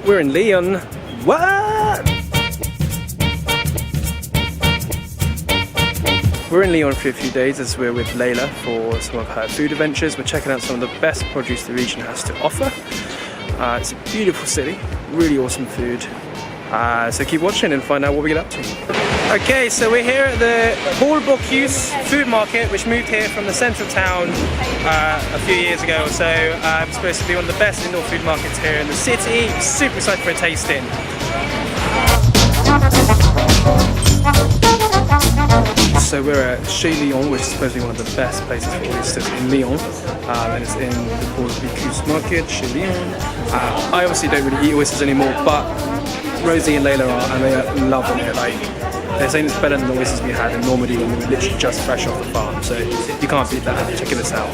We're in Lyon. What? We're in Lyon for a few days as we're with Leyla for some of her food adventures. We're checking out some of the best produce the region has to offer. It's a beautiful city, really awesome food. So keep watching and find out what we get up to. Okay, so we're here at the Bocuse food market, which moved here from the central town a few years ago or so. It's supposed to be one of the best indoor food markets here in the city. Super excited for a tasting. So we're at Chez Lyon, which is supposed to be one of the best places for oysters in Lyon, and it's in the Bocuse market, Chez Lyon. I obviously don't really eat oysters anymore, but Rosie and Leyla are, and they are loving it. Like, they're saying it's better than the oysters we had in Normandy when we were literally just fresh off the farm. So you can't beat that. Check this out.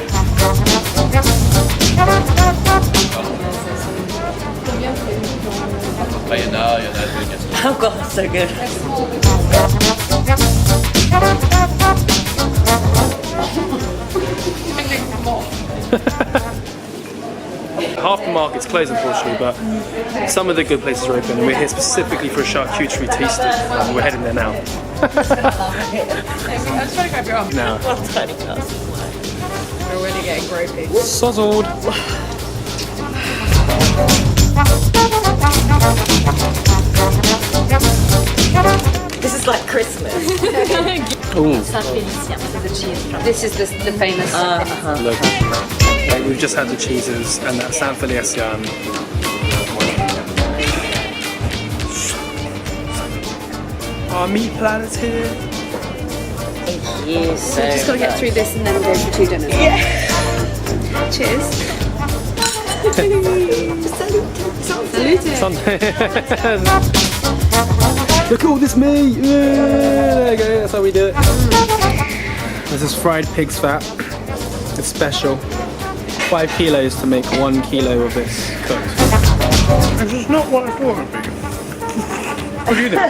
Oh god, so good. Half the market's closed unfortunately, but some of the good places are open, and we're here specifically for a charcuterie tasting, and we're heading there now. I was trying to grab your arm. No. One tiny glass. We're already getting gropey. Sozzled. This is like Christmas. Ooh. This is the famous. Look. Like, we've just had the cheeses and that Saint Félicien. Our meat planet's here. Thank you so Just gotta get through this and then go for 2 dinners. Yeah. Cheers. Salute. Look at all this meat! Yeah, there you go, that's how we do it. This is fried pig's fat. It's special. 5 kilos to make 1 kilo of this cooked. This is not what I thought it would be. What do you think?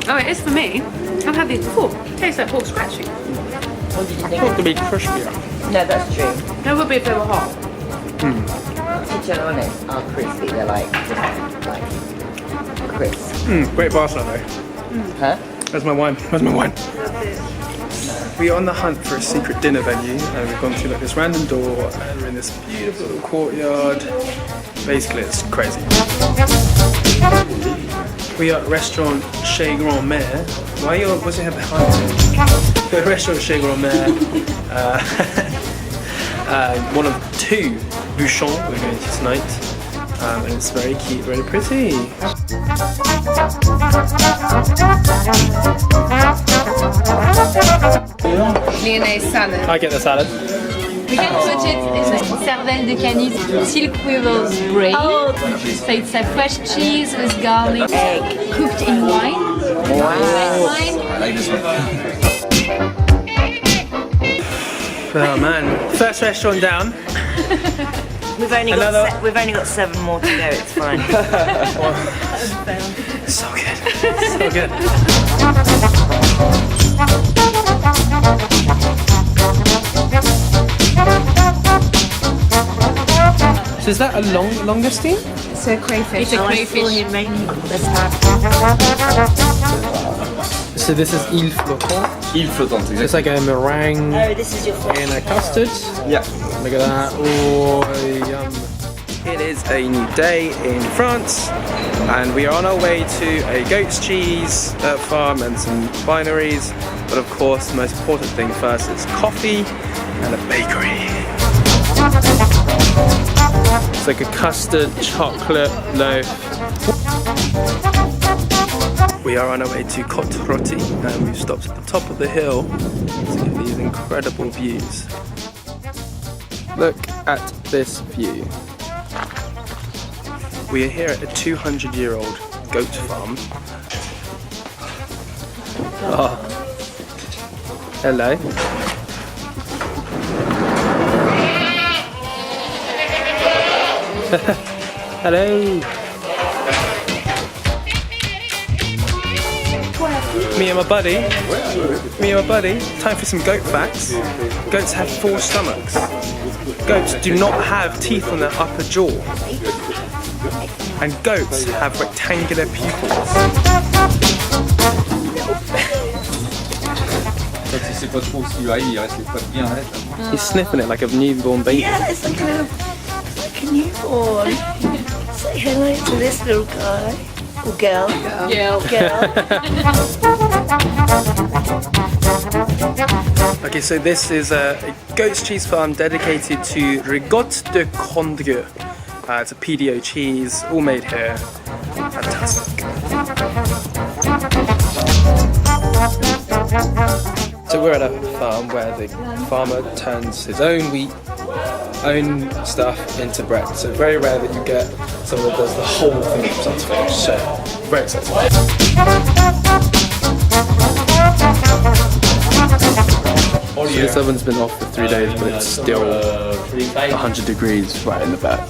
Oh, it is for me. I've had these before. It tastes like pork scratching. What did you I think? thought it would be crispier. No, that's true. It would be if they were hot. To be honest, are crispy. They're like crisp. Great bar salad though. Huh? Where's my wine? Where's my wine? We are on the hunt for a secret dinner venue, and we've gone through like this random door, and we're in this beautiful little courtyard. Basically, it's crazy. We are at restaurant Chez Grand-Mère. What's it behind me? The restaurant Chez Grand-Mère. One of 2 bouchons we're going to tonight, and it's very cute, very pretty. Lyonnaise salad. I get the salad. We can put it in the cervelle de canis silk weaver's brain. So it's a fresh cheese with garlic, Egg. cooked in wine. Red wine. Oh man, first restaurant down. We've only got 7 more to go. It's fine. So good, so good. So is that a longestine? It's a crayfish. It's a crayfish. So this is île flottante. Île flottante, It's like a meringue Oh, this is your first. and a custard. Yeah. Look at that. Oh, yum. It is a new day in France, and we are on our way to a goat's cheese farm and some wineries. But of course, the most important thing first is coffee and a bakery. It's like a custard chocolate loaf. We are on our way to Cutlery, and we've stopped at the top of the hill to get these incredible views. Look at this view. We are here at a 200-year-old goat farm. Oh. Hello. Hello. Me and my buddy, time for some goat facts. Goats have 4 stomachs. Goats do not have teeth on their upper jaw. And goats have rectangular pupils. He's sniffing it like a newborn baby. Yeah, it's like a newborn. Say hello to this little guy. Or girl. Girl. Okay, so this is a goat's cheese farm dedicated to Rigotte de Condrieu. It's a PDO cheese, all made here. Fantastic. So we're at a farm where the farmer turns his own wheat, own stuff into bread. So very rare that you get someone that does the whole thing from start to finish. So very exciting. So this oven's been off for 3 days, but it's still 100 degrees right in the back.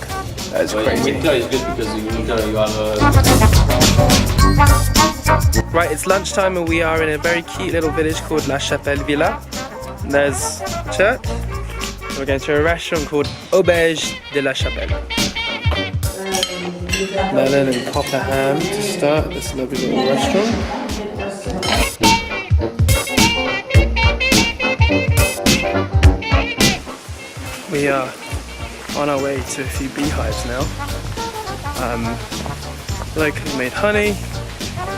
That is crazy. Winter is good because in winter you have Right, it's lunchtime and we are in a very cute little village called La Chapelle Villa. And there's a church. We're going to a restaurant called Auberge de la Chapelle. Melon and copper ham to start this lovely little restaurant. We are on our way to a few beehives now. Locally made honey.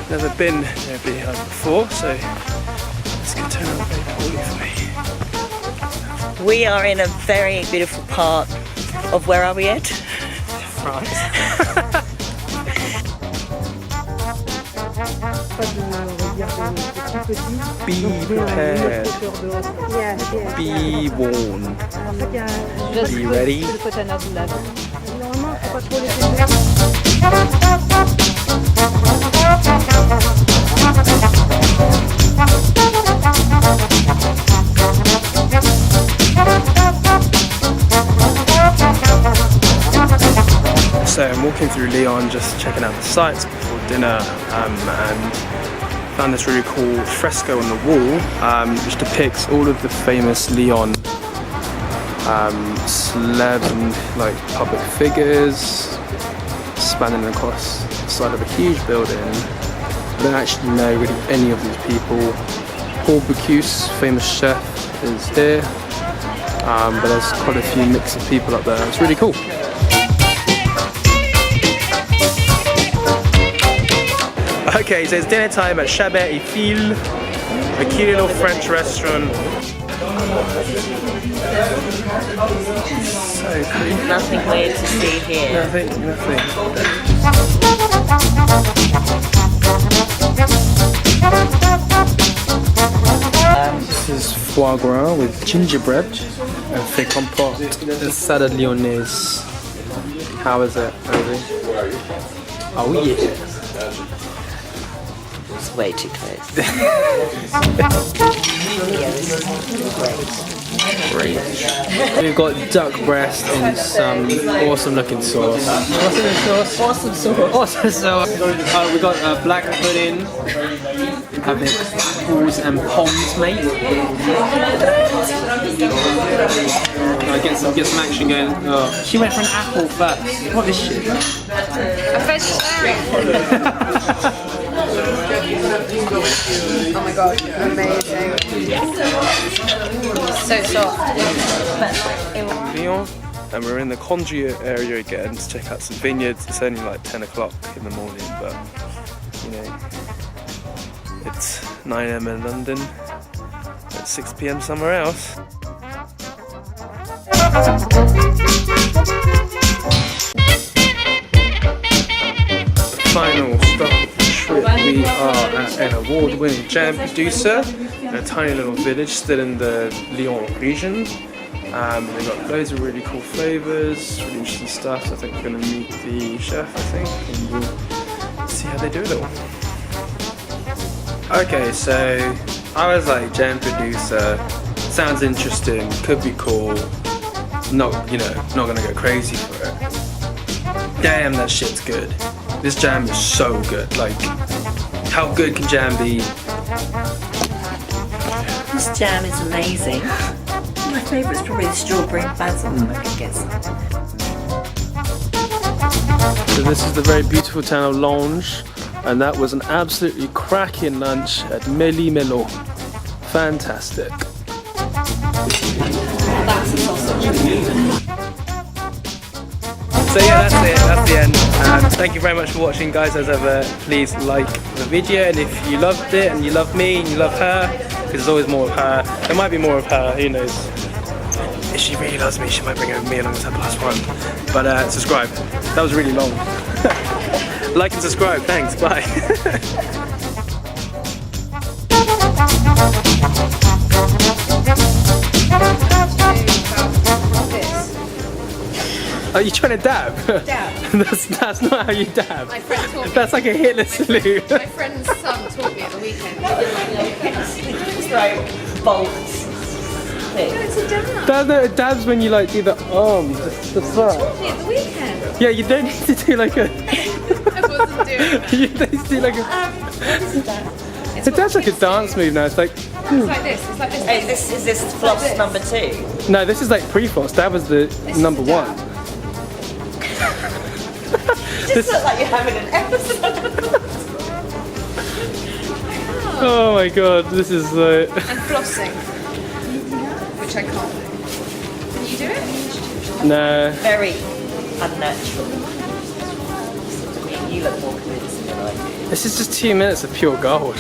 Never been near a beehive before, so this could turn out very poorly for me. We are in a very beautiful part of, where are we at? France. Be prepared. Be warned. Be ready. So I'm walking through Lyon, just checking out the sights before dinner, and found this really cool fresco on the wall, which depicts all of the famous Lyon celeb and like public figures spanning across the side of a huge building. I don't actually know really any of these people. Paul Bocuse, famous chef, is here, but there's quite a few mix of people up there. It's really cool. Okay, so it's dinner time at Chabert et Fil, a cute little French restaurant. So cool. Nothing weird to see here. Nothing. This is foie gras with gingerbread and fait compote, a salad lyonnaise. How is it, Rosie? Oh yeah. It's way too close. Great. We've got duck breast in some awesome looking sauce. What's in the sauce? Awesome sauce. Awesome sauce. We got black pudding, avec apples and poms, mate. Get some action going. Oh, she went for an apple first. What is shit? A vegetarian. Oh my god, amazing. So soft. Lyon, and we're in the Condrieu area again to check out some vineyards. It's only like 10 o'clock in the morning, but you know, it's 9 AM in London, it's 6 PM somewhere else. Final stop of the trip, we are at an award-winning jam producer in a tiny little village still in the Lyon region. They've got loads of really cool flavours, really interesting stuff. So I think we're going to meet the chef, I think, and we'll see how they do it all. Okay, so I was like, jam producer, sounds interesting, could be cool. Not gonna go crazy for it. Damn, that shit's good. This jam is so good. Like, how good can jam be? This jam is amazing. My favourite is probably the strawberry basil. I can get some. So this is the very beautiful town of Lyon, and that was an absolutely cracking lunch at Méli Melo. Fantastic. That's a sausage. So yeah, that's it, that's the end. Thank you very much for watching, guys. As ever, please like the video, and if you loved it and you love me and you love her, because there's always more of her, there might be more of her, who knows. If she really loves me, she might bring over me along as her +1. But subscribe. That was really long. Like and subscribe, thanks, bye. Are you trying to dab? Dab. That's not how you dab. My friend taught me. That's like a Hitler salute. My friend's son taught me at the weekend. It's like bolts. It's a dab. No, it dabs when you like do the arms, the front. Taught me at the weekend. Yeah, you don't need to do like a. I wasn't doing that. You don't need to do like a. What is that? It dabs like a dance move now. It's like. It's like this. It's like this. Hey, is this floss this. number 2? No, this is like pre-floss. That was the number is a 1. dab. You just look like you're having an episode. Oh my god, this is like. And flossing, which I can't do. Can you do it? No. Very unnatural. You look more convincing than I do. This is just 2 minutes of pure gold.